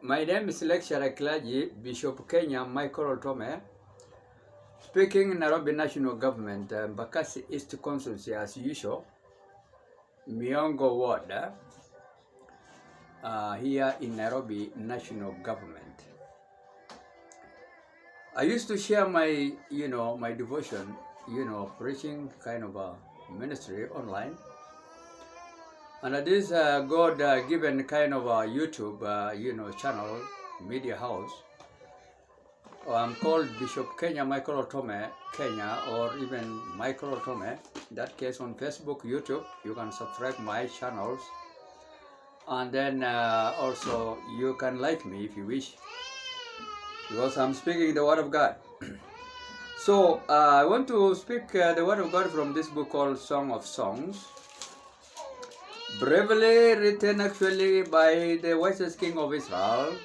My name is Lecturer Clergy Bishop Kenya Michael Otome, speaking Nairobi National Government, Mbakasi East Constituency as usual, Miongo Ward, here in Nairobi National Government. I used to share my, my devotion, preaching kind of a ministry online. And this God given kind of a YouTube, channel, media house. I'm called Bishop Kenya Michael Otome Kenya, or even Michael Otome. In that case, on Facebook, YouTube, you can subscribe my channels, and then also you can like me if you wish, because I'm speaking the Word of God. So I want to speak the Word of God from this book called Song of Songs, bravely written actually by the wisest king of Israel,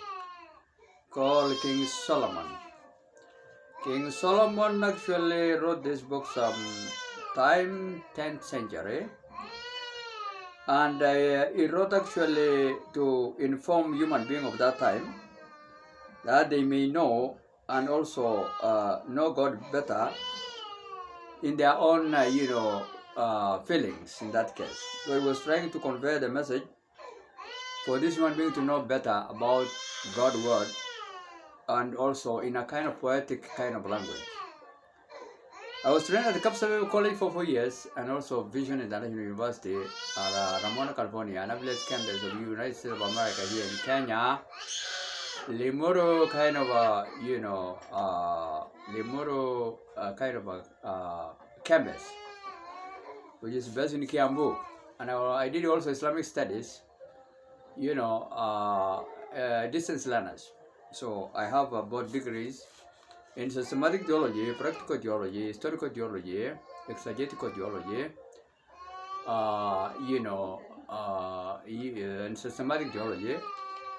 called King Solomon. King Solomon actually wrote this book sometime 10th century, and he wrote actually to inform human beings of that time that they may know and also know God better in their own feelings in that case. So he was trying to convey the message for this human being to know better about God's word, and also in a kind of poetic kind of language. I was trained at the Capsule College for 4 years, and also Vision International University at Ramona, California, an affiliate campus of the United States of America here in Kenya. Limuru kind of a, campus, which is based in Kiambu. And I did also Islamic studies, distance learners. So I have both degrees in systematic theology, practical theology, historical theology, exegetical theology, in systematic theology,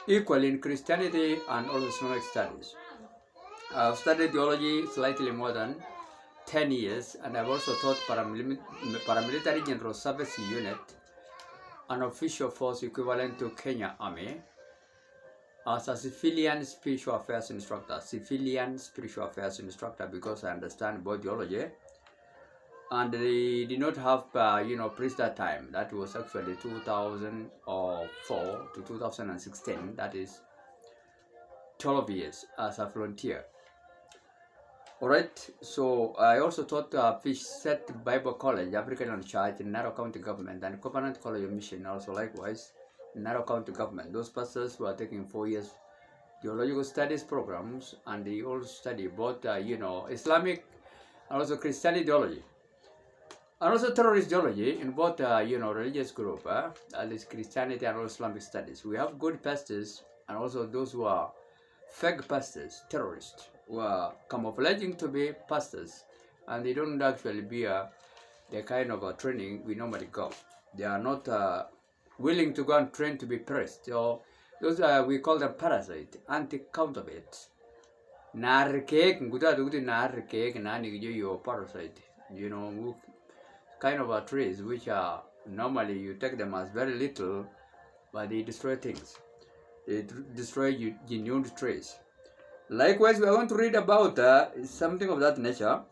equally in Christianity and also Islamic studies. I've studied theology slightly more than 10 years, and I've also taught paramilitary general service unit, an official force equivalent to Kenya Army, as a civilian spiritual affairs instructor, because I understand both theology, and they did not have, priests that time. That was actually 2004 to 2016, that is 12 years as a volunteer. Alright, so I also taught Fish Set Bible College, African Church in Narrow County Government, and Covenant College of Mission, also likewise, in Narrow County Government. Those pastors were taking 4 years theological studies programs, and they all study both, Islamic and also Christianity theology, and also terrorist theology in both, religious group, that is Christianity and also Islamic studies. We have good pastors and also those who are fake pastors, terrorists, who are camouflaging to be pastors, and they don't actually be the kind of training we normally go. They are not willing to go and train to be priests. So those we call them parasite, anti-counterfeit. Narcake, parasite. Kind of trees which are normally you take them as very little, but they destroy things. They destroy genuine trees. Likewise, we are going to read about something of that nature,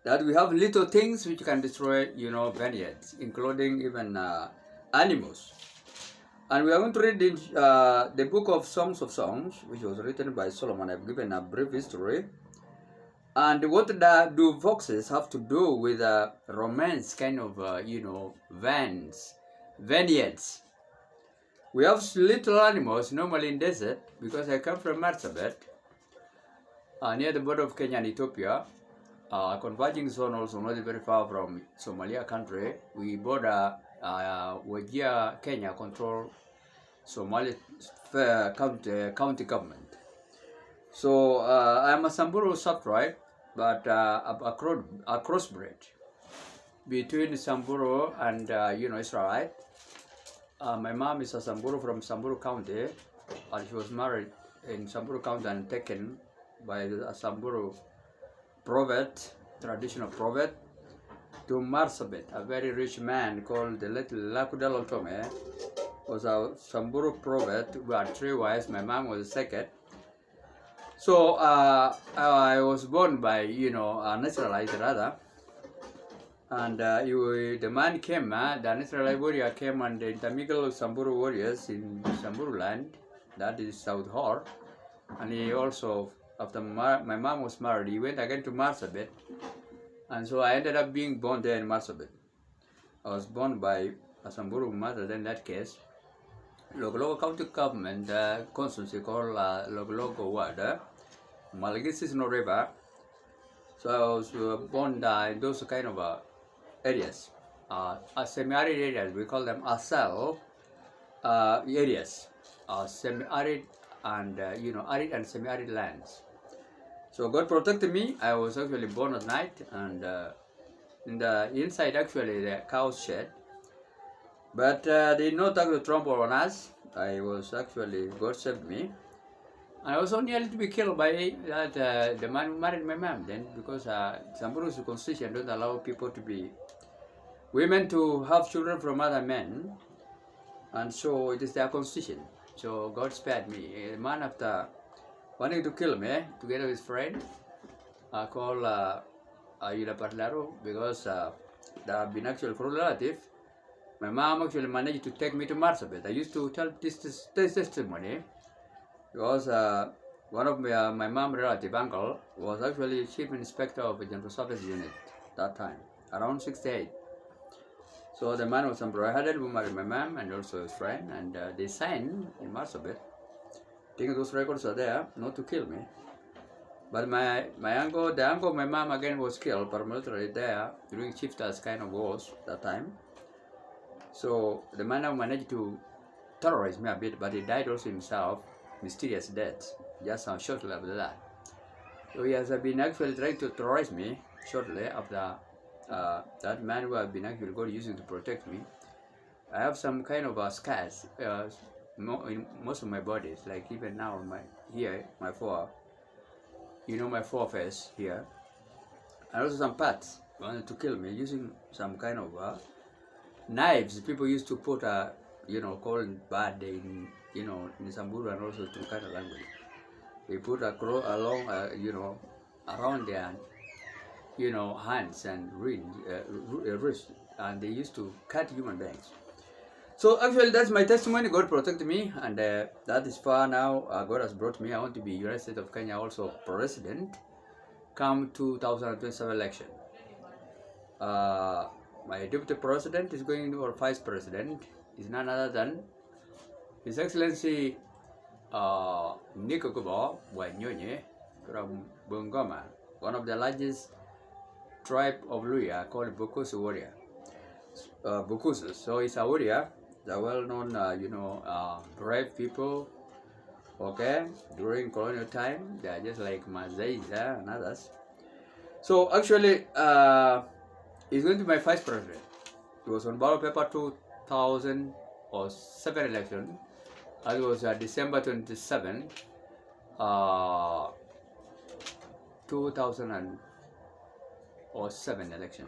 that we have little things which can destroy, vineyards, including even animals. And we are going to read the book of Songs of Songs, which was written by Solomon. I've given a brief history. And what do foxes have to do with romance kind of, vineyards? We have little animals normally in desert, because I come from Marsabit, near the border of Kenya and Ethiopia, converging zone also not very far from Somalia country. We border Wajir, Kenya, control Somali county government. So I'm a Samburu sub-tribe, but a crossbred between Samburu and Israelite. My mom is a Samburu from Samburu County, and she was married in Samburu County and taken by a Samburu prophet, traditional prophet, to Marsabit, a very rich man called the little Lakudal Otome, was a Samburu prophet. We had 3 wives. My mom was the second. So I was born by, naturalized rather. And the man came, the naturalized warrior came and the intermingled Samburu warriors in Samburu land, that is South Hor. And he also, after my mom was married, he went again to Marsabit. And so I ended up being born there in Marsabit. I was born by a Samburu mother in that case. Logologo County Government constituency called Logologo Ward, Malagis is no river. So I was born in those kind of areas, semi-arid areas. We call them ASAL areas, semi-arid and arid and semi-arid lands. So God protected me. I was actually born at night, and in the inside actually the cows shed. But they did not have to trample on us. I was actually, God saved me. I was only nearly to be killed by that, the man who married my mom then, because Samburu's constitution don't allow people to be, women to have children from other men. And so it is their constitution. So God spared me. A man, after wanting to kill me, together with his friend, called Ayuda Parlaro, because they have been actually close relative. My mom actually managed to take me to Marsabit. I used to tell this testimony because one of my mom's relative, uncle, was actually chief inspector of the General Service Unit that time, around 68. So the man was embroidered who married my mom and also his friend, and they signed in Marsabit. I think those records are there, not to kill me. But my uncle, the uncle of my mom again was killed paramilitary there during chieftains kind of wars that time. So the man now managed to terrorize me a bit, but he died also himself, mysterious death, just shortly after that. So he has been actually trying to terrorize me shortly after that man who have been actually God using to protect me. I have some kind of scars in most of my bodies, like even now my foreface here, and also some parts wanted to kill me using some kind of knives. People used to put called bad in in Samburu and also to kind of language. They put along around their hands and wrists, and they used to cut human beings. So actually that's my testimony. God protected me, and that is far now. God has brought me. I want to be United States of Kenya also president come 2027 election. My deputy president is going to, or vice president, is none other than His Excellency Nikokubo Wanyonye from Bungoma, one of the largest tribe of Luya called Bukusu warrior. Bukusu. So he's a warrior, the well-known, brave people. Okay, during colonial time, they are just like Mazais and others. So actually, he's going to be my vice president. He was on ballot paper 2007 election. It was December 27, 2007 election.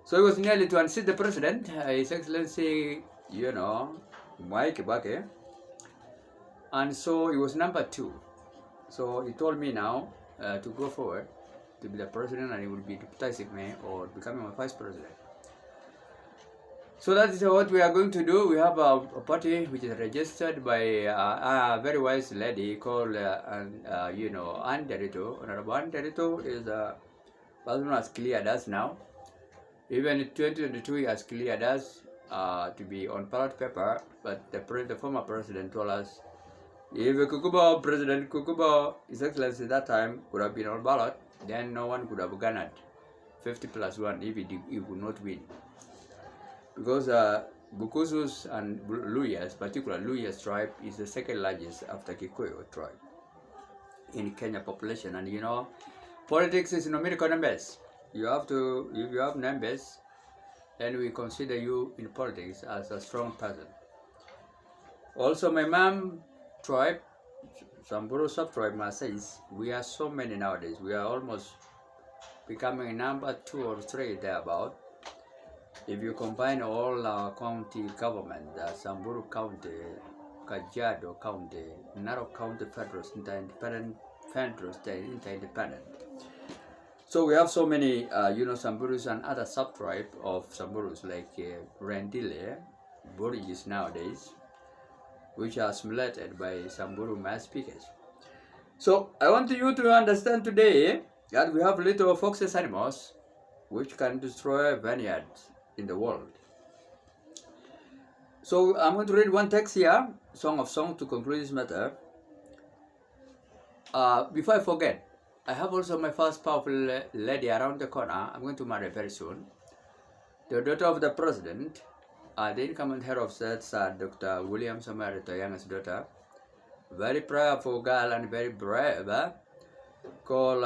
So he was nearly to unseat the president, His Excellency, Mike Kibaki. And so he was number 2. So he told me now to go forward to be the president, and he will be deputizing me or becoming my vice president. So that is what we are going to do. We have a party which is registered by a very wise lady called Ann Derito. Honorable Ann Derito is a person who has cleared us now. Even in 2022 he has cleared us to be on ballot paper, but the former president told us if President Kukuba, His Excellency that time, could have been on ballot, then no one could have garnered 50+1 if he would not win. Because Bukusus and Luyas, particularly Luyas tribe, is the second largest after Kikuyu tribe in Kenya population. And politics is numerical numbers. If you have numbers, then we consider you in politics as a strong person. Also, my mom tribe, Samburu sub-tribe, Marsais, we are so many nowadays. We are almost becoming number 2 or 3 thereabout. if you combine all county government, Samburu County, Kajiado County, Narok County federals, independent federals, independent. So we have so many, Samburus and other sub-tribe of Samburus like Rendile, Burgis nowadays, which are assimilated by Samburu mass speakers. So I want you to understand today that we have little foxes animals which can destroy vineyards in the world. So I'm going to read one text here, Song of Songs, to conclude this matter. Before I forget, I have also my first powerful lady around the corner. I'm going to marry very soon. The daughter of the president, the incoming head of state, Dr. William Samarito, youngest daughter. Very prayerful girl and very brave. Called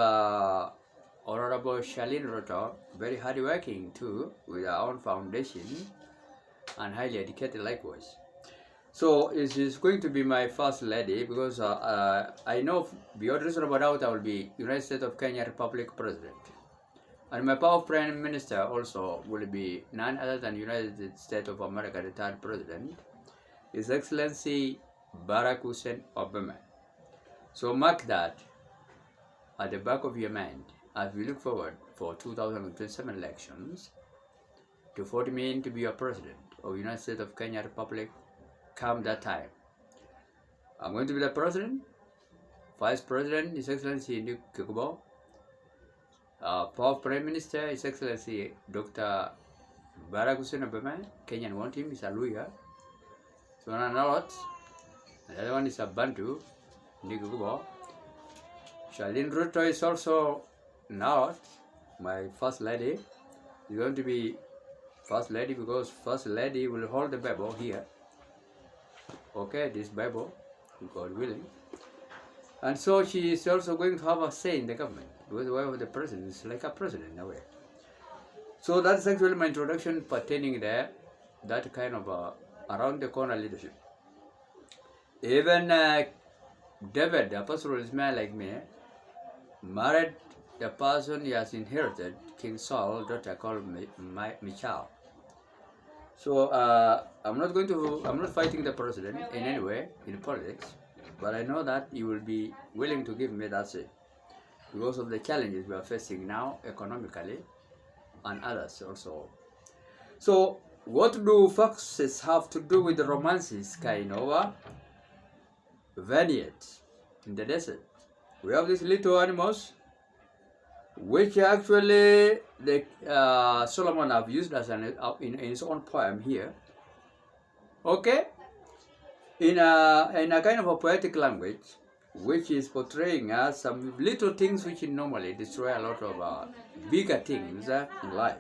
Honorable Charlene Roto, very hardworking too, with her own foundation and highly educated likewise. So it is going to be my first lady because I know beyond reasonable doubt I will be United States of Kenya Republic President. And my power Prime Minister also will be none other than United States of America, the third President, His Excellency Barack Hussein Obama. So mark that at the back of your mind as we look forward for 2027 elections to vote me in to be a president of United States of Kenya Republic come that time. I'm going to be the president, vice president, His Excellency Nick Kukubo, fourth Prime Minister, His Excellency Dr. Barack Hussein Obama. Kenyan want him, he's a lawyer. So Nanalot. The other one is a Bantu, Nick Kukubo. Charlene Ruto is also not my first lady. She's going to be first lady because first lady will hold the Bible here. Okay, this Bible, God willing. And so she is also going to have a say in the government because the wife of the president is like a president in a way. So that's actually my introduction pertaining there, that kind of around the corner leadership. Even David, the apostle is man like me, married the person he has inherited, King Saul's daughter called Michal. So I'm not fighting the president in any way in politics, but I know that he will be willing to give me that seat because of the challenges we are facing now economically and others also. So what do foxes have to do with the romances kind of vineyards in the desert? We have these little animals which actually Solomon have used as in his own poem here. Okay, in a kind of a poetic language, which is portraying some little things which normally destroy a lot of bigger things in life.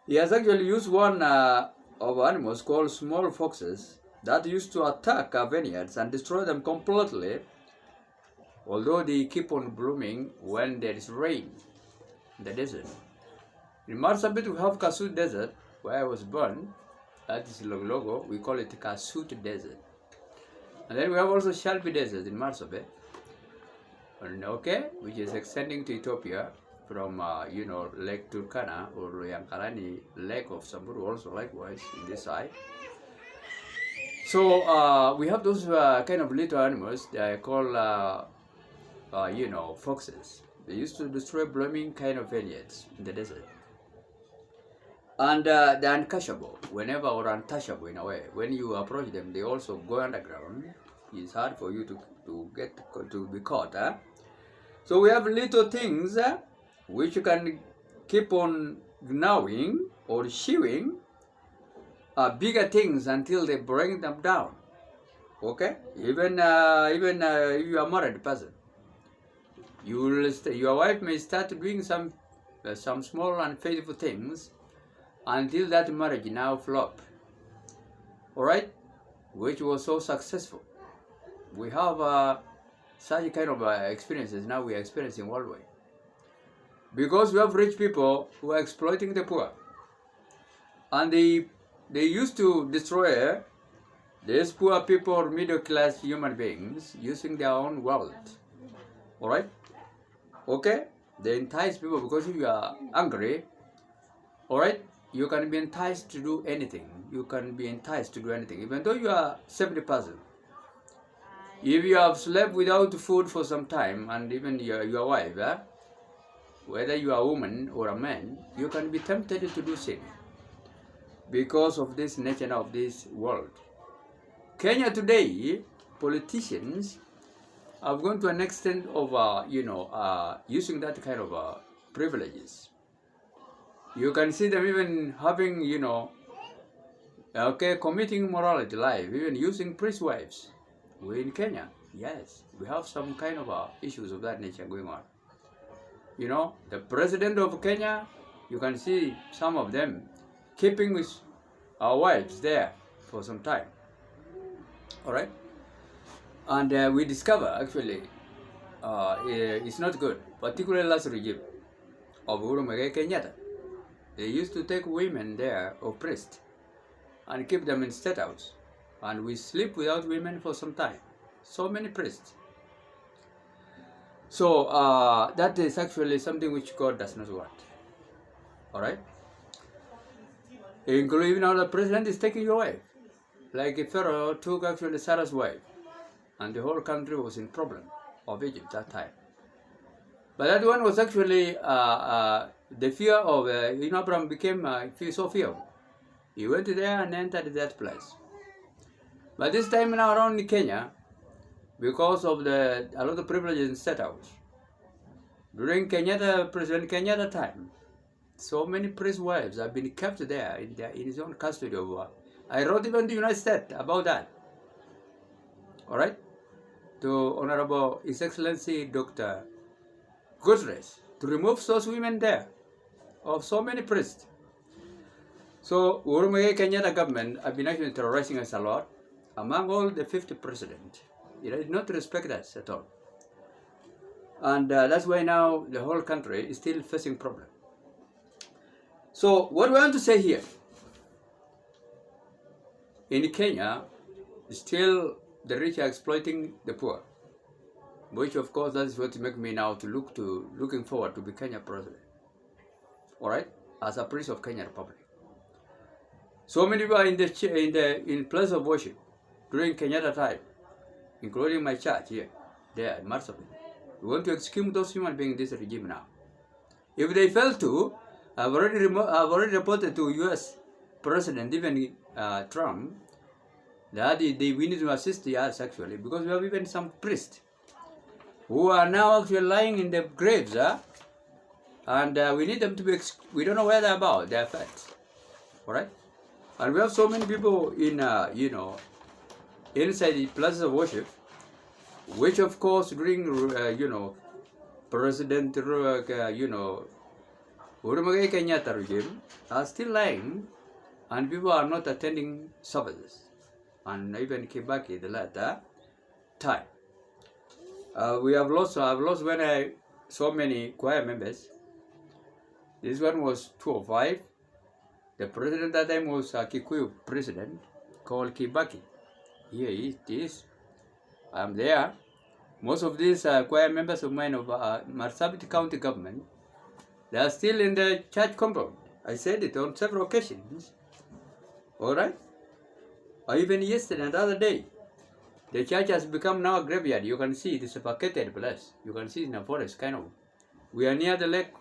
He has actually used one of animals called small foxes that used to attack vineyards and destroy them completely, although they keep on blooming when there is rain in the desert. In Marsabit, we have Kasut Desert, where I was born. That is logo. We call it Kasut Desert. And then we have also Shelby Desert in Marsabit, okay, which is extending to Ethiopia from, Lake Turkana or Yankalani Lake of Samburu, also likewise in this side. So we have those kind of little animals that I call foxes. They used to destroy blooming kind of vineyards in the desert. And they're uncatchable, whenever or untouchable in a way. When you approach them, they also go underground. It's hard for you to be caught. So we have little things which you can keep on gnawing or chewing bigger things until they bring them down. Okay, even if you are married person, your wife may start doing some small and faithful things until that marriage now flop. All right, which was so successful. We have such kind of experiences now we are experiencing worldwide because we have rich people who are exploiting the poor, and they used to destroy these poor people or middle class human beings using their own wealth. All right. Okay, they entice people because if you are angry, all right, you can be enticed to do anything. You can be enticed to do anything, even though you are 70%. If you have slept without food for some time, and even your wife, whether you are a woman or a man, you can be tempted to do sin because of this nature of this world. Kenya today, politicians have gone to an extent of, using that kind of privileges. You can see them even having, committing morality life, even using priest wives. We're in Kenya, yes, we have some kind of issues of that nature going on. The president of Kenya, you can see some of them keeping with our wives there for some time. All right, and we discover actually it's not good, particularly last regime of Uhuru Muigai Kenyatta. They used to take women there or priests and keep them in state house, and we sleep without women for some time. So many priests. So that is actually something which God does not want. All right, including now the president is taking your wife, like if Pharaoh took actually Sarah's wife, and the whole country was in problem of Egypt that time. But that one was actually the fear of, Abraham became so fearful. He went there and entered that place. But this time now around in Kenya, because of a lot of privileges in state house, during President Kenyatta time, so many priest wives have been kept there in his own custody. I wrote even the United States about that. All right, to Honorable His Excellency Dr. Guterres to remove those women there of so many priests. So Uhuru Muigai Kenyatta government have been actually terrorizing us a lot. Among all the 50 presidents, it did not respect us at all. And that's why now the whole country is still facing problem. So what we want to say here, in Kenya, still the rich are exploiting the poor, which of course that is what makes me now looking forward to be Kenya president. All right, as a priest of Kenya Republic. So many people are in place of worship during Kenyatta time, including my church here, there in Marsabit. We want to execute those human beings in this regime now. If they fail to, I've already reported to U.S. President, even Trump, that we need to assist us actually, because we have even some priests who are now actually lying in the graves, and we need them to be, we don't know where they're about, they're fat, all right? And we have so many people in, inside the places of worship, which of course during, President, Uhuru Muigai Kenyatta regime are still lying, and people are not attending services, and even Kindiki the latter time. I've lost when so many choir members. This one was 205. The president that time was a Kikuyu president called Kindiki. Here it is. I'm there. Most of these choir members of mine of Marsabit County government, they are still in the church compound. I said it on several occasions. All right? Or even yesterday and the other day. The church has become now a graveyard. You can see it is a vacated place. You can see it in a forest, kind of. We are near the lake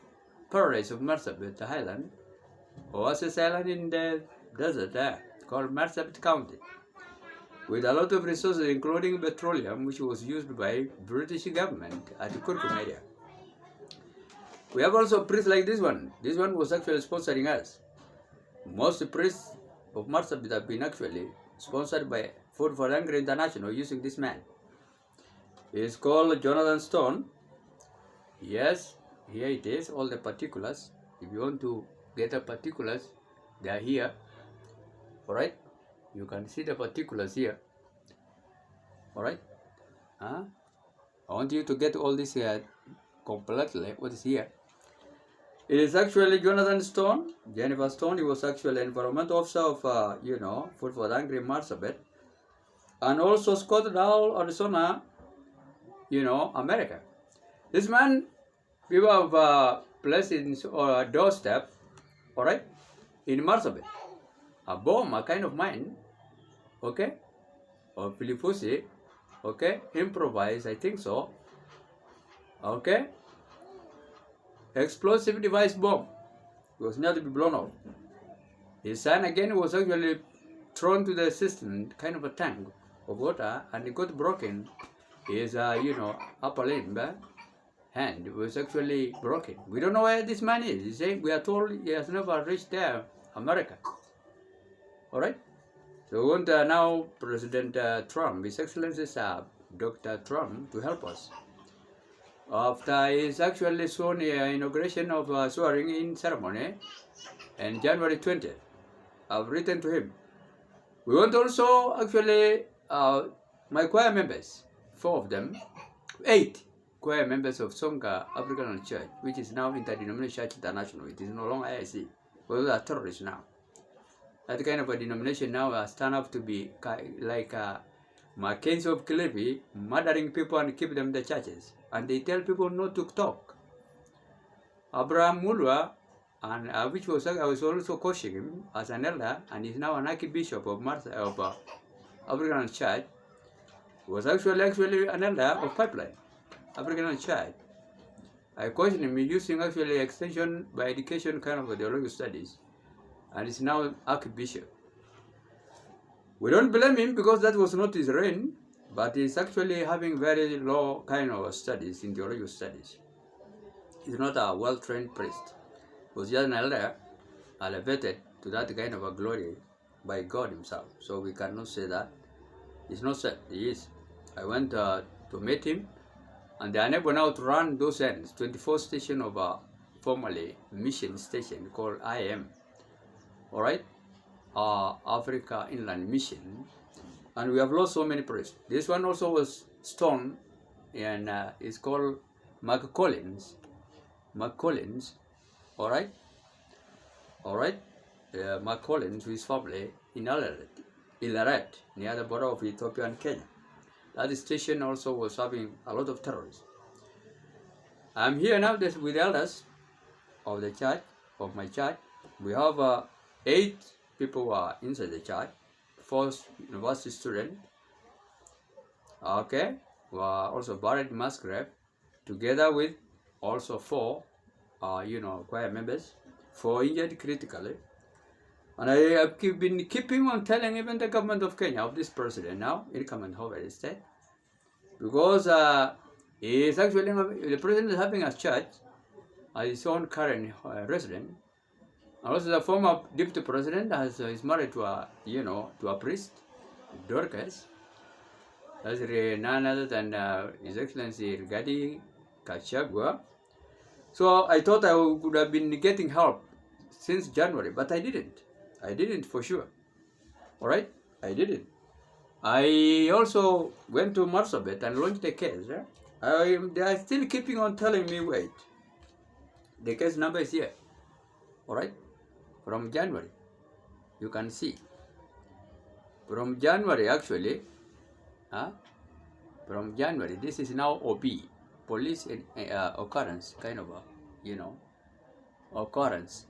paradise of Marsabit, the highland, Oasis Island in the desert there, called Marsabit County, with a lot of resources, including petroleum, which was used by British government at the Kurkum area. We have also priests like this one. This one was actually sponsoring us. Most priests of Marsabit have been actually sponsored by Food for Hungry International using this man. It's called Jonathan Stone. Yes, here it is, all the particulars. If you want to get the particulars, they are here. Alright? You can see the particulars here. Alright? I want you to get all this here completely, what is here. It is actually Jonathan Stone, Jennifer Stone. He was actually an environmental officer of, Food for Hungry Marsabit. And also Scottsdale, Arizona, America. This man, people have placed in doorstep, all right? in Marsabit. A bomb, a kind of mine, okay, or Filipusi, okay, improvised, I think so, okay, explosive device bomb was not to be blown off. His son again was actually thrown to the cistern, kind of a tank of water, and it got broken. His, upper limb, hand was actually broken. We don't know where this man is. He said, we are told he has never reached there, America. All right? So we want now President Trump, His Excellency Dr. Trump, to help us. After his actually sworn inauguration of swearing in ceremony on January 20th, I've written to him. We want also actually my choir members, 4 of them, 8 choir members of Songa African Church, which is now Interdenominational Church International. It is no longer IIC. Those are terrorists now. That kind of a denomination now has turned up to be like Mackenzie of Cliffy, murdering people and keep them in the churches. And they tell people not to talk. Abraham Mulwa, and which was I was also coaching him as an elder, and he's now an archbishop of African Church, was actually an elder of Pipeline, African Church. I coached him using actually extension by education kind of theological studies, and he's now archbishop. We don't blame him because that was not his reign, but he's actually having very low kind of studies in theological studies. He's not a well-trained priest. He was just an elder, elevated to that kind of a glory by God himself. So we cannot say that. It's not said. He is. I went to meet him, and they are unable now to run those ends, 24 station of a formerly mission station called IM. All right? Africa Inland Mission, and we have lost so many priests. This one also was stoned, and it's called McCollins. All right. McCollins, with his family in Ilaret, near the border of Ethiopia and Kenya. That station also was having a lot of terrorists. I'm here now with elders of the church, of my church. We have 8 people who are inside the church, 4 university students, okay, who are also buried in mass grave, together with also 4, choir members, 4 injured critically. And I have been keeping on telling even the government of Kenya, of this president now, incumbent Howard State, because he is actually, the president is having a church as his own current resident. And also the former deputy president is married to a priest, Dorcas. That's none other than His Excellency Rigadi Kachagua. So I thought I would have been getting help since January, but I didn't. I didn't for sure. All right? I didn't. I also went to Marsabit and launched a case. They are still keeping on telling me, wait. The case number is here. All right? From January, you can see. From January, actually, from January, this is now OB, police occurrence, kind of a, occurrence.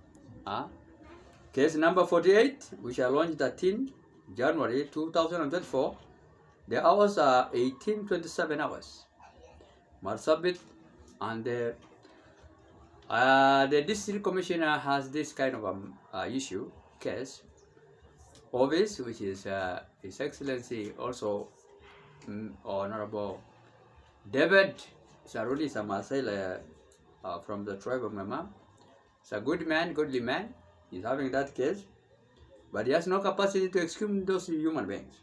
Case number 48, which I launched 13 January 2024. The hours are 18:27 hours. Marsabit, and the district commissioner has this kind of issue, case, office, which is His Excellency also Honorable David Sarudi Samasela from the tribe of my mom. He's a good man, godly man. He's having that case, but he has no capacity to exhume those human beings.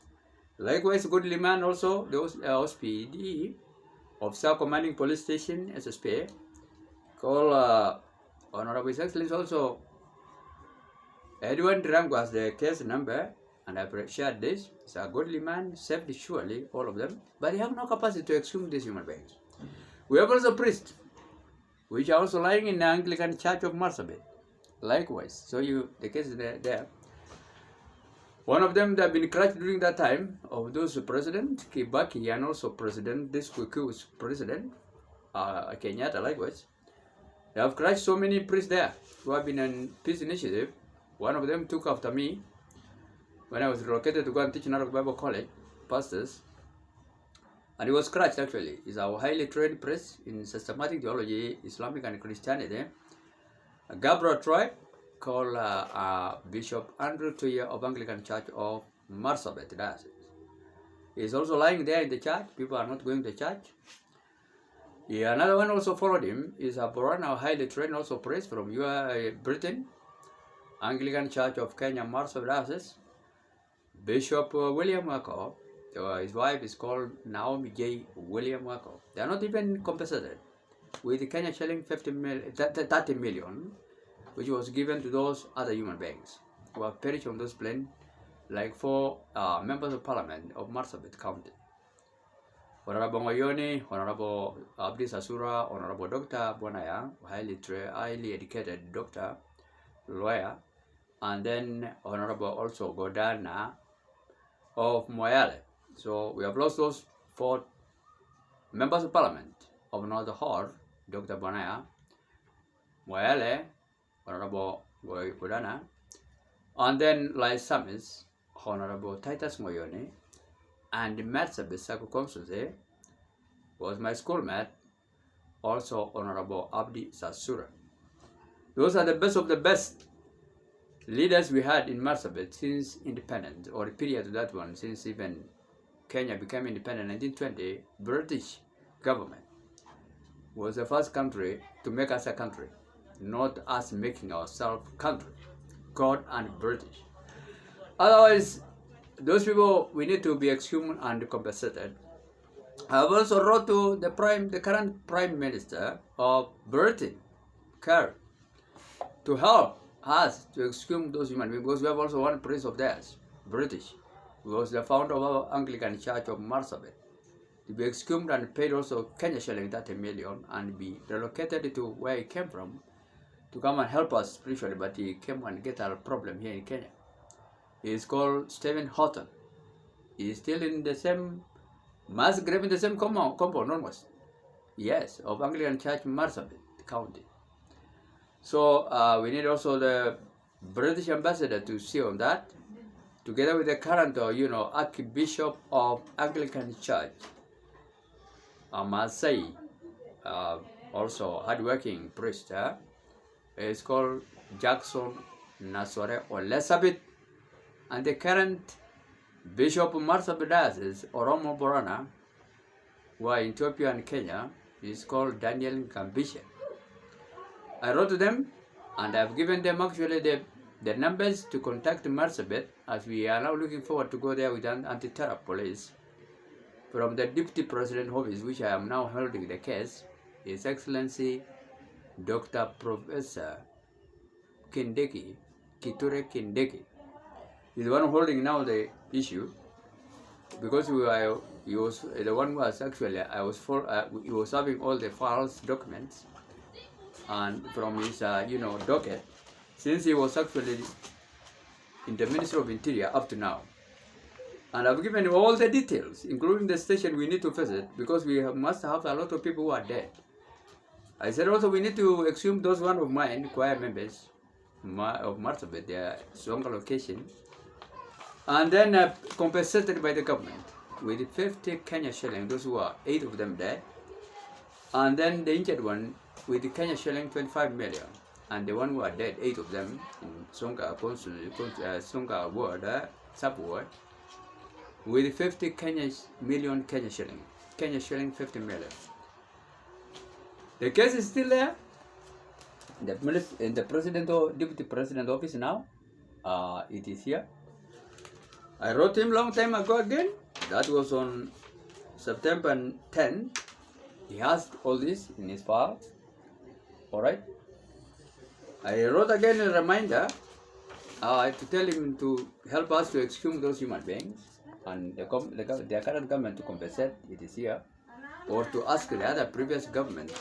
Likewise, godly man also, those OSPD, Officer Commanding Police Station, SSP, called Honorable His Excellency also Edwin Rango has the case number, and I've shared this. He's a godly man, saved surely, all of them, but they have no capacity to exhume these human beings. We have also priests, which are also lying in the Anglican Church of Marsabit. Likewise, so the case is there. One of them that have been crushed during that time of those President Kibaki and also President, this Kiku's President, Kenyatta likewise. They have crushed so many priests there who have been on peace initiative. One of them took after me when I was relocated to go and teach in Narok Bible College, pastors. And he was scratched actually. He's a highly trained priest in systematic theology, Islamic and Christianity. A Gabriel tribe called Bishop Andrew Tuya of Anglican Church of Marsabit diocese. He's also lying there in the church. People are not going to church. Yeah, another one also followed him is a Borana, highly trained also priest from Britain, Anglican Church of Kenya, Marsabit diocese. Bishop William Wako. His wife is called Naomi J. William Wako. They are not even compensated with the Kenya shilling 30 million, which was given to those other human beings who have perished on those plains, like 4 members of parliament of Marsabit County. Honorable Moyoni, Honorable Abdi Sasura, Honorable Dr. Bonaya, highly educated doctor, lawyer, and then Honorable also Godana of Moyale. So we have lost those 4 members of parliament of Northern Hall, Dr. Bonaya, Moyale, Honorable Godana, and then like Samis, Honorable Titus Moyoni, and Marsabit Circumconsulate was my schoolmate, also Honorable Abdi Sasura. Those are the best of the best leaders we had in Marsabit since independence, or the period of that one, since even Kenya became independent in 1920. British government was the first country to make us a country, not us making ourselves country, God and British. Otherwise, those people, we need to be exhumed and compensated. I have also wrote to the current Prime Minister of Britain, Kerr, to help us to exhume those human beings, because we have also one priest of theirs, British, who was the founder of our Anglican Church of Marsabit, to be exhumed and paid also Kenya shilling 30 million and be relocated to where he came from to come and help us spiritually, but he came and get our problem here in Kenya. He is called Stephen Houghton. He is still in the same mass grave in the same compound almost. Yes, of Anglican Church Marsabit County. So we need also the British ambassador to see on that, together with the current, Archbishop of Anglican Church, Masai, also hardworking priest. It's called Jackson Nasore or Lesabit, and the current Bishop of Marsabit diocese, Oromo Borana, who are in Ethiopia and Kenya, is called Daniel Kambishe. I wrote to them, and I've given them actually the numbers to contact Marsabit, as we are now looking forward to go there with an anti-terror police from the Deputy President office, which I am now holding the case, His Excellency Dr. Professor Kindiki, Kiture Kindiki. He's the one holding now the issue, because he was the one who was actually, he was having all the false documents and from his, docket, since he was actually in the Ministry of Interior up to now. And I've given him all the details, including the station we need to visit, because we must have a lot of people who are dead. I said also we need to exhume those one of mine, choir members of Marsabit, their stronger location, and then compensated by the government with 50 Kenya shilling, those who are 8 of them dead, and then the injured one with the Kenya shilling 25 million, and the one who are dead, 8 of them in Songa ward, sub-ward, with 50 million Kenya shilling 50 million. The case is still there in the president or deputy president office now. It is here. I wrote him long time ago again. That was on September 10. He has all this in his file. Alright. I wrote again a reminder to tell him to help us to exhume those human beings, and the current government to compensate. It is here, or to ask the other previous government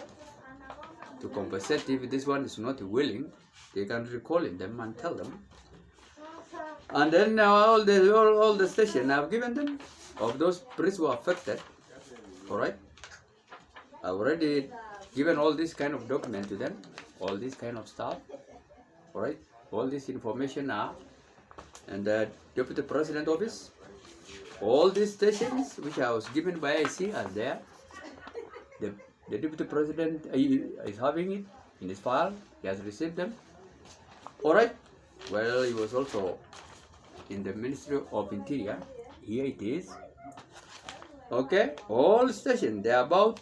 to compensate. If this one is not willing, they can recall them and tell them. And then all the station I've given them of those priests who are affected. Alright. I've already given all this kind of document to them, all this kind of stuff. Alright. all this information are and the Deputy President Office. All these stations which I was given by IC are there. The Deputy President is having it in his file. He has received them. Alright. Well, he was also in the Ministry of Interior. Here it is. Okay. All stations. There are about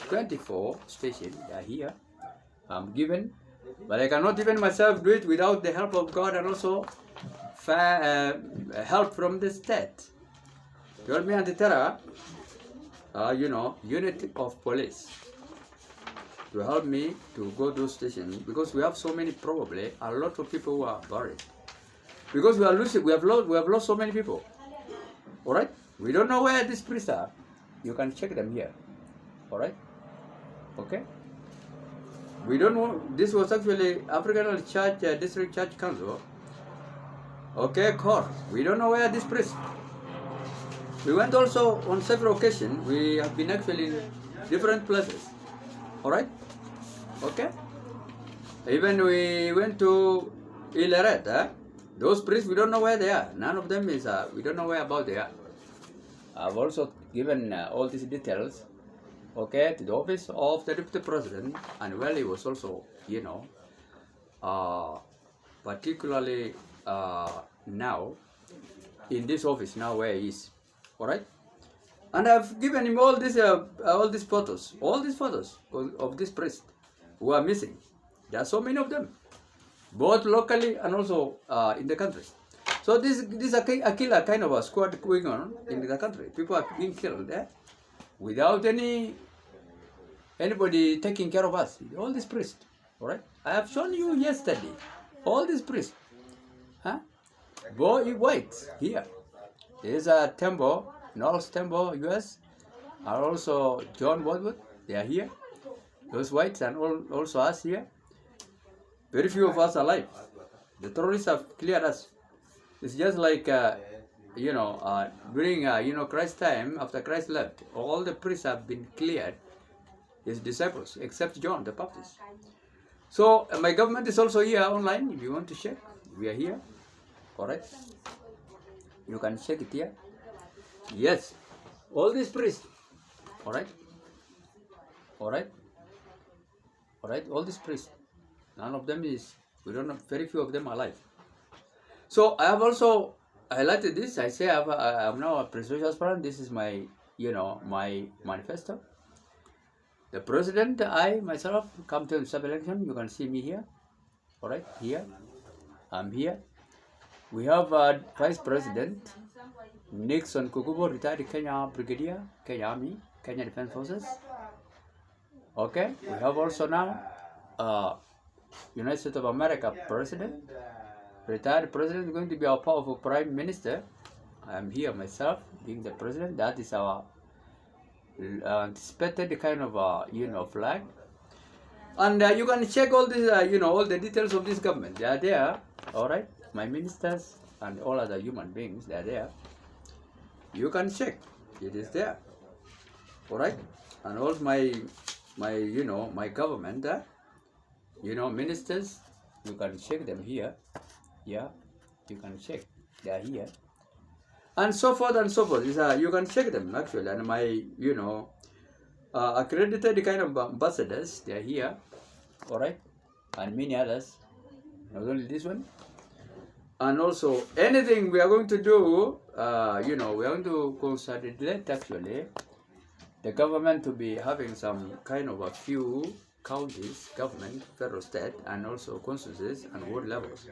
24 stations. They are here. I'm given. But I cannot even myself do it without the help of God and also help from the state. To help me anti-terror, unit of police to help me to go to stations because we have so many, probably a lot of people who are buried because we are losing. We have lost so many people. All right, we don't know where these priests are. You can check them here. All right, okay. We don't know. This was actually African Church District Church Council. Okay, court. We don't know where this priest. We went also on several occasions. We have been actually in different places. All right. Okay. Even we went to Ileret. Those priests, we don't know where they are. None of them is. We don't know where about they are. I've also given all these details. Okay, to the office of the Deputy President, and well, he was also, particularly now in this office now where he is. All right, and I've given him all these photos of this priest who are missing. There are so many of them, both locally and also in the country. So this is a killer kind of a squad going on in the country. People are being killed without anybody taking care of us. All these priests, all right. I have shown you yesterday. All these priests, boy white here. There is a Tembo, North Tembo, US, and also John Woodward. They are here. Those whites and also us here. Very few of us alive. The terrorists have cleared us. It's just like during Christ's time, after Christ left, all the priests have been cleared, his disciples, except John the Baptist. So my government is also here online. If you want to check, we are here. Correct? You can check it here. Yes, all these priests. All right. All right. All right. All these priests. None of them is. We don't know. Very few of them are alive. So I have also highlighted this. I say I'm now a presidential aspirant. This is my, my manifesto. The president, I myself, come to the sub-election. You can see me here. All right, here. I'm here. We have Vice President Nixon Kukubo, retired Kenya Brigadier, Kenya Army, Kenya Defense Forces. Okay. We have also now United States of America President. Retired president is going to be our powerful prime minister. I am here myself being the president. That is our anticipated kind of flag. And you can check all this, all the details of this government. They are there. All right. My ministers and all other human beings, they are there. You can check. It is there. All right. And all my government, ministers, you can check them here. Yeah, you can check. They are here. And so forth and so forth. You can check them actually. And my, accredited kind of ambassadors, they are here. All right. And many others. Not only this one. And also anything we are going to do, we are going to consolidate actually the government to be having some kind of a few counties, government, federal, state, and also constituencies and ward levels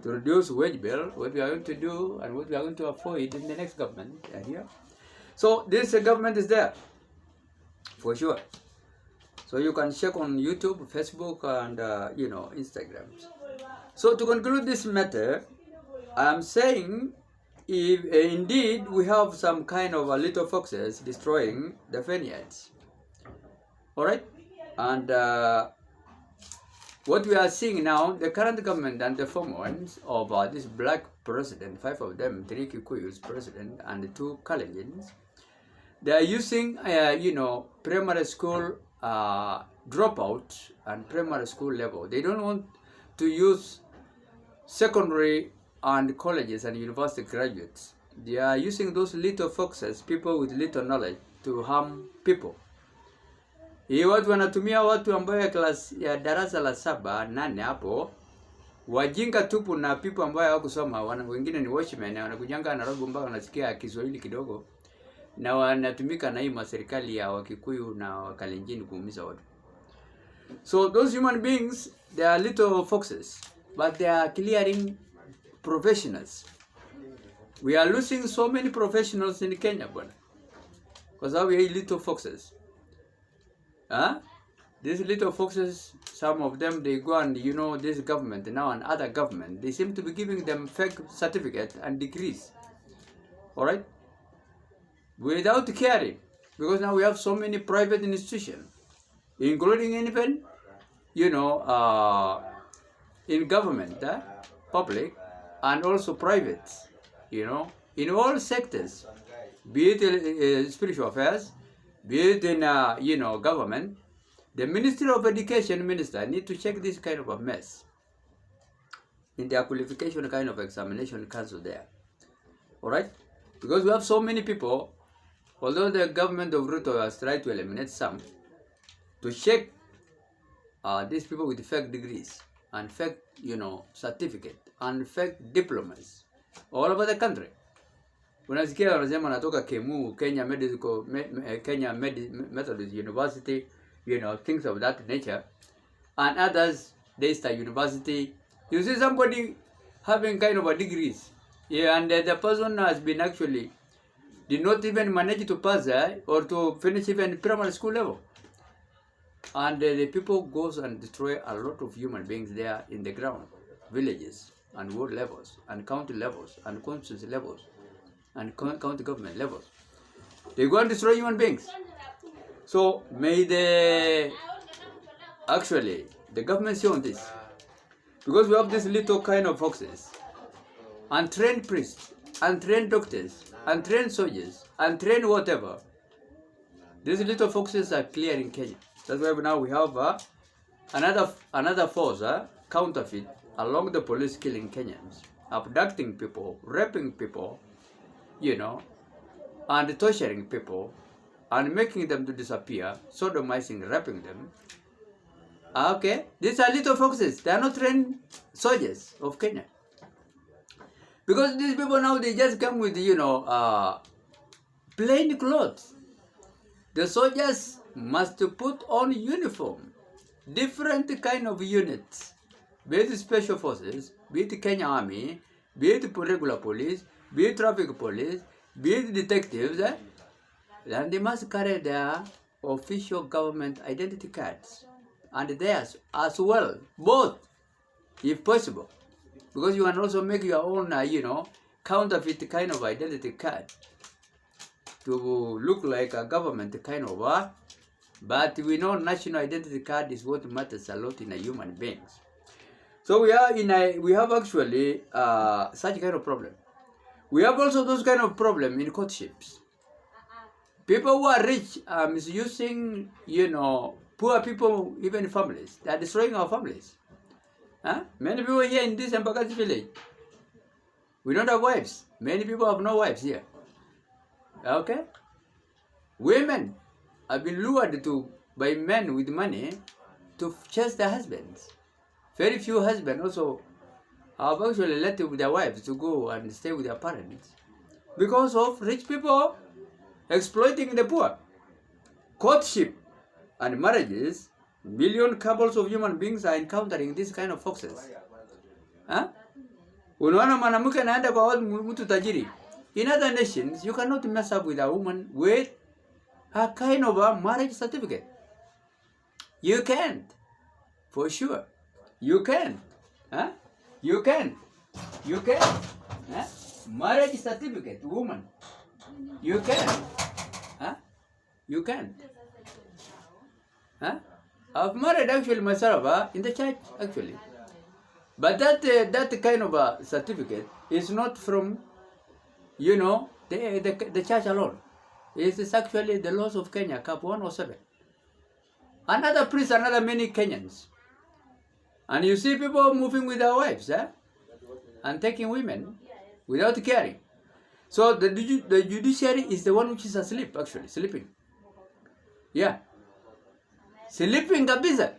to reduce wage bill, what we are going to do and what we are going to avoid in the next government here. So this government is there for sure. So you can check on YouTube, Facebook, and Instagram. So to conclude this matter, I am saying if indeed we have some kind of a little foxes destroying the vineyards, all right, and what we are seeing now, the current government and the former ones of this black president, 5 of them, 3 Kikuyus president and 2 Kalenjins, they are using, primary school dropout and primary school level. They don't want to use secondary and colleges and university graduates. They are using those little foxes, people with little knowledge, to harm people. Hii watu wanatumia watu ambayo ya darasa la 7, 8 hapo, wajinga tupu na people ambayo hawakusoma, wengine ni watchmen na wanakujanga Nairobi mpaka wanasikia Kiswahili kidogo, na wanatumika na hii maserikali ya Wakikuyu na Wakalenjin kuumiza watu. So those human beings, they are little foxes, but they are clearing professionals. We are losing so many professionals in Kenya, bwana, because we are little foxes. These little foxes, some of them, they go and, you know, this government now and other government, they seem to be giving them fake certificates and degrees. All right? Without caring, because now we have so many private institutions, including even, you know, in government, public, and also private, you know, in all sectors, be it in spiritual affairs, be it in, you know, government. The Ministry of Education minister need to check this kind of a mess in their qualification kind of examination council there. All right? Because we have so many people, although the government of Ruto has tried to eliminate some, to check these people with fake degrees and fake, you know, certificate and fake diplomas all over the country. Unasikia wanasema natoka Kemu, Kenya Medical, Kenya Methodist University, you know, things of that nature, and others, Daystar University. You see somebody having kind of a degrees, yeah, and the person has been actually did not even manage to pass or to finish even primary school level. And the people goes and destroy a lot of human beings there in the ground, villages and ward levels and county levels and constituency levels and county government levels. They go and destroy human beings. So may the government see on this, because we have this little kind of foxes, untrained priests, untrained doctors, untrained soldiers, untrained whatever. These little foxes are clear in Kenya. That's why now we have another force, counterfeit, along the police killing Kenyans, abducting people, raping people, you know, and torturing people, and making them to disappear, sodomizing, raping them. Okay, these are little foxes. They are not trained soldiers of Kenya. Because these people now, they just come with, you know, plain clothes. The soldiers must put on uniform, different kind of units, be it special forces, be it Kenya Army, be it regular police, be it traffic police, be it detectives, and they must carry their official government identity cards, and theirs as well, both, if possible, because you can also make your own, you know, counterfeit kind of identity card to look like a government kind of, but we know national identity card is what matters a lot in a human beings. So we have actually such kind of problem. We have also those kind of problem in courtships. People who are rich are misusing, you know, poor people, even families. They are destroying our families. Many people here in this Embakasi village, we don't have wives. Many people have no wives here. Okay? Women have been lured by men with money to chase their husbands. Very few husbands also have actually let their wives to go and stay with their parents because of rich people exploiting the poor. Courtship and marriages, million couples of human beings are encountering this kind of foxes. Unaona mwanamke anaenda kwa mtu tajiri. In other nations, you cannot mess up with a woman with a kind of a marriage certificate. You can't, for sure. You can. You can. You can. Marriage certificate, woman. You can. You can. I've married actually myself in the church actually. But that kind of a certificate is not from, you know, the church alone. It is actually the laws of Kenya, Cap 107. Another priest, another many Kenyans. And you see people moving with their wives, and taking women without caring. So the judiciary is the one which is asleep, actually, sleeping. Yeah, sleeping kabisa.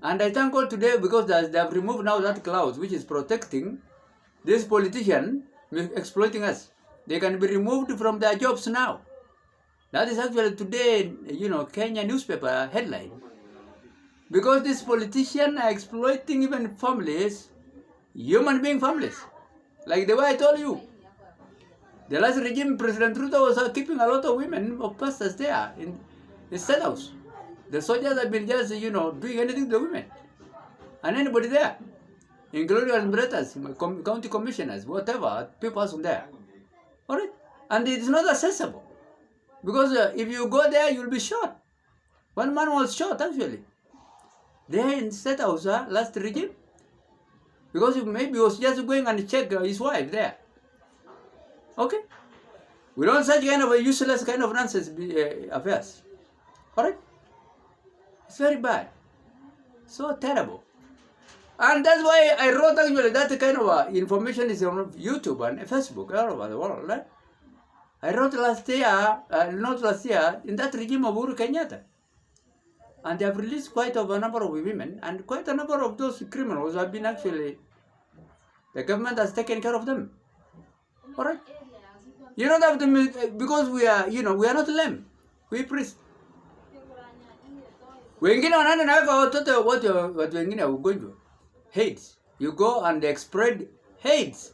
And I thank God today because they have removed now that cloud which is protecting this politician exploiting us. They can be removed from their jobs now. That is actually today, Kenya newspaper headline. Because these politicians are exploiting even families, human being families. Like the way I told you. The last regime, President Ruto was keeping a lot of women of pastors there in the State House. The soldiers have been just, doing anything to the women. And anybody there, including administrators, county commissioners, whatever, people from there. Alright? And it is not accessible. Because if you go there, you'll be shot. One man was shot, actually. There in State House, last regime. Because maybe he was just going and check his wife there. Okay? We don't such kind of a useless kind of nonsense affairs. Alright? It's very bad. So terrible. And that's why I wrote actually that kind of information is on YouTube and Facebook all over the world. Right? I wrote last year, not last year, in that regime of Uhuru Kenyatta. And they have released quite a number of women, and quite a number of those criminals have been actually, the government has taken care of them. Alright? You don't have to, because we are, we are not lame. We priests. Wengine wananena watoto wote watu wengine ugonjwa. Hates. You go and spread hates.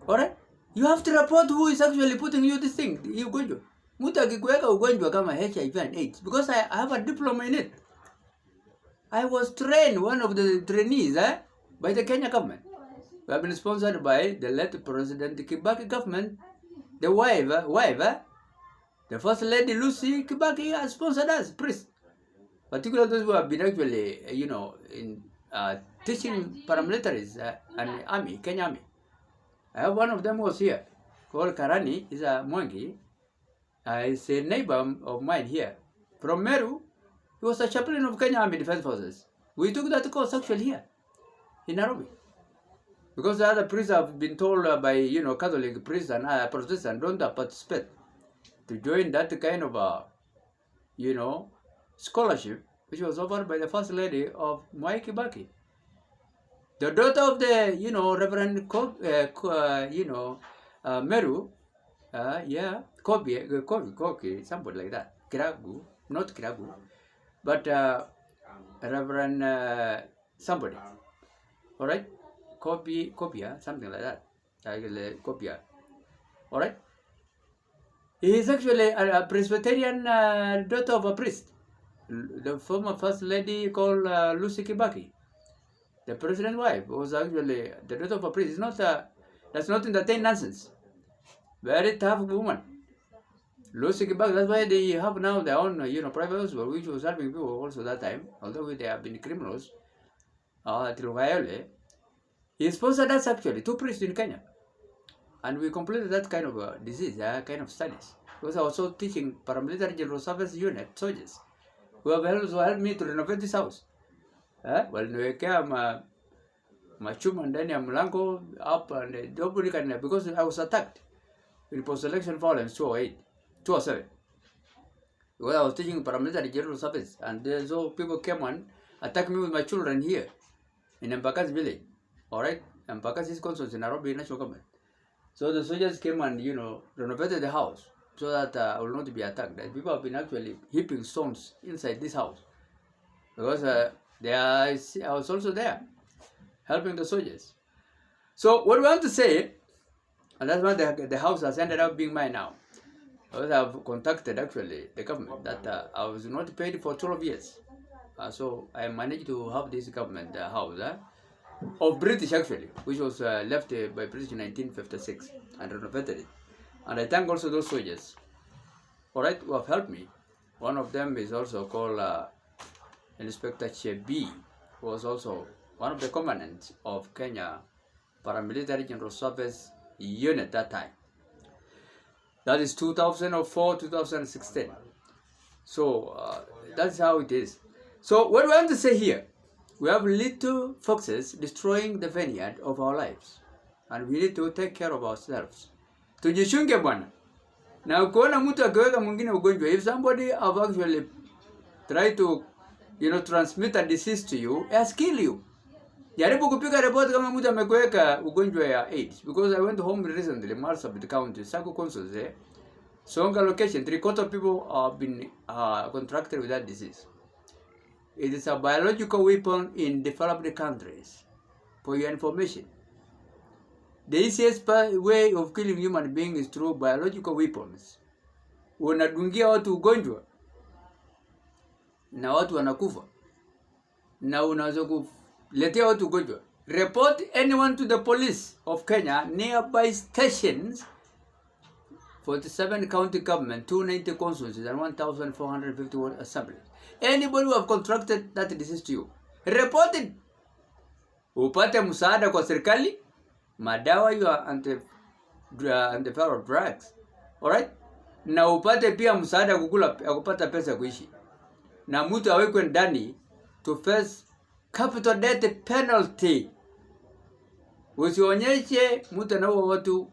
Alright? You have to report who is actually putting you this thing, you ugonjwa. Mtu akikuweka ugonjwa kama HIV and AIDS, because I have a diploma in it. I was trained, one of the trainees by the Kenya government. We have been sponsored by the late President Kibaki government. The wife, the first lady Lucy Kibaki has sponsored us, priests. Particularly those who have been actually, in teaching paramilitaries and army, Kenya army. I have one of them was here, called Karani, is a Mwangi. Is a neighbor of mine here. From Meru, he was a chaplain of Kenya Army Defense Forces. We took that course actually here, in Nairobi. Because the other priests have been told by, Catholic priests and Protestant don't participate to join that kind of, scholarship, which was offered by the First Lady of Mwai Kibaki. The daughter of the, Reverend Meru, Koki, somebody like that. Kiragu, not Kiragu, but Reverend somebody. Alright? Kopia, something like that. Kopia. Alright? He is actually a Presbyterian daughter of a priest. The former First Lady called Lucy Kibaki. The president's wife was actually the daughter of a priest. It's not that's not entertain nonsense. Very tough woman. Lucy Kibaki, that's why they have now their own, private hospital, which was helping people also that time, although they have been criminals, till Vayole. He sponsored us actually, 2 priests in Kenya. And we completed that kind of disease, kind of studies. Because I was also teaching paramilitary general service unit soldiers, who have also helped me to renovate this house. Waliniwekea machuma ndani ya mlango up and nobody can, because I was attacked in post-election violence 2007. Because I was teaching paramilitary general service, and so people came and attacked me with my children here in Embakasi village. Alright? Embakasi is consulate in Nairobi National Government. So the soldiers came and, renovated the house so that I will not be attacked. And people have been actually heaping stones inside this house. Because I was also there, helping the soldiers. So what we want to say, and that's why the house has ended up being mine now. Because I've contacted actually the government that I was not paid for 12 years. So I managed to have this government house of British actually, which was left by British in 1956 and renovated it. And I thank also those soldiers, alright, who have helped me. One of them is also called Inspector Chebi, who was also one of the commandants of Kenya Paramilitary General Service Unit that time. That is 2004-2016. So that's how it is. So what we want to say here, We have little foxes destroying the vineyard of our lives. And we need to take care of ourselves. Tujishunge bwana. Na ukiona mtu akiweka mwingine ugonjwa, if somebody have actually tried to, transmit a disease to you, has kill you. Jaribu kupiga report kama mtu amekuweka ugonjwa ya AIDS. Because I went home recently, Marsabit County, Sako Consuls, Songa location, 3/4 of people have been contracted with that disease. It is a biological weapon in developed countries. For your information, the easiest way of killing human beings is through biological weapons. Unadungia watu ugonjwa na watu wanakufa, na unaweza kuletea watu ugonjwa. Report anyone to the police of Kenya, nearby stations, 47 county government, 290 constituencies, and 1,451 assemblies. Anybody who have contracted that disease to you, report it. Upate msaada kwa serikali, madawa ya antiviral drugs, alright? Na upate pia msaada kupata pesa kuishi. Na mtu awekwe ndani to face capital death penalty. Usionyeshe mtu anaua watu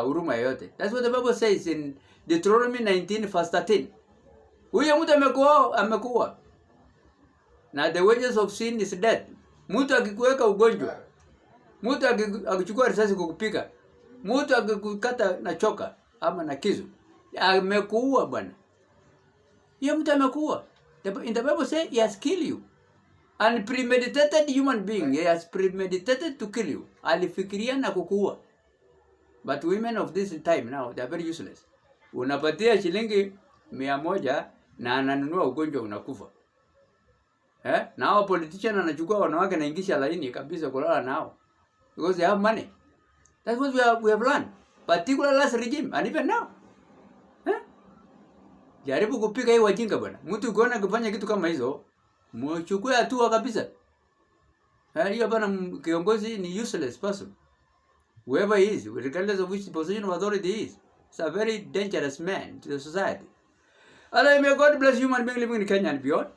huruma yote. That's what the Bible says in Deuteronomy 19 verse 13. Huyo mtu amekuwa. Na the wages of sin is death. Mtu akikuweka ugonjwa, mtu akichukua risasi kukupiga, mtu akikukata na choka ama na kisu, amekuua bwana. Hiyo mtu amekuua. In the Bible says he has killed you. Unpremeditated human being, he has premeditated to kill you. Alifikiria na kukuua. But women of this time now, they are very useless. Unapatia shilingi 100 na ananunua ugonjwa unakufa. Na hao politician anachukua wanawake na ingisha laini kabisa kulala nao. Because they have money. That's what we have learned. Particularly last regime, and even now. Jaribu kupika hii wajinga bwana. Mtu ukiona kufanya kitu kama hizo, mchukue hatua kabisa. Hiyo bwana kiongozi ni useless person. Whoever he is, regardless of which position of authority he is, it's a very dangerous man to the society. Allah, may God bless human being living in Kenya and beyond.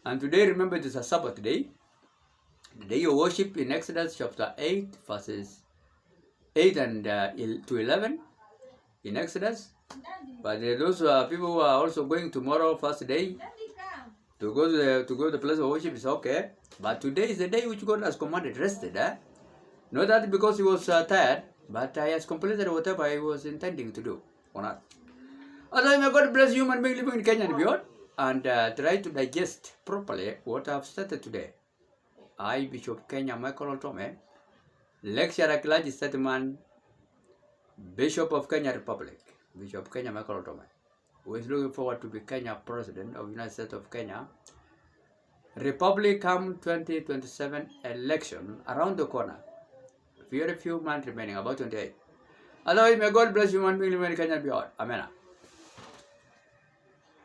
And today, remember, it is a Sabbath day. The day of worship in Exodus chapter 8, verses 8 and to 11 in Exodus. But those people who are also going tomorrow, first day, to go to the place of worship is okay. But today is the day which God has commanded, rested. Not that because he was tired, but he has completed whatever he was intending to do on earth. Otherwise, may God bless human being living in Kenya and beyond, and try to digest properly what I have started today. I, Bishop Kenya Michael Otome, lecturer, clergy statesman, Bishop of Kenya Republic, Bishop Kenya Michael Otome, who is looking forward to be Kenya President of the United States of Kenya. Republic come 2027 election around the corner. Very few months remaining, about 28. Otherwise, may God bless human being living in Kenya and beyond. Amen.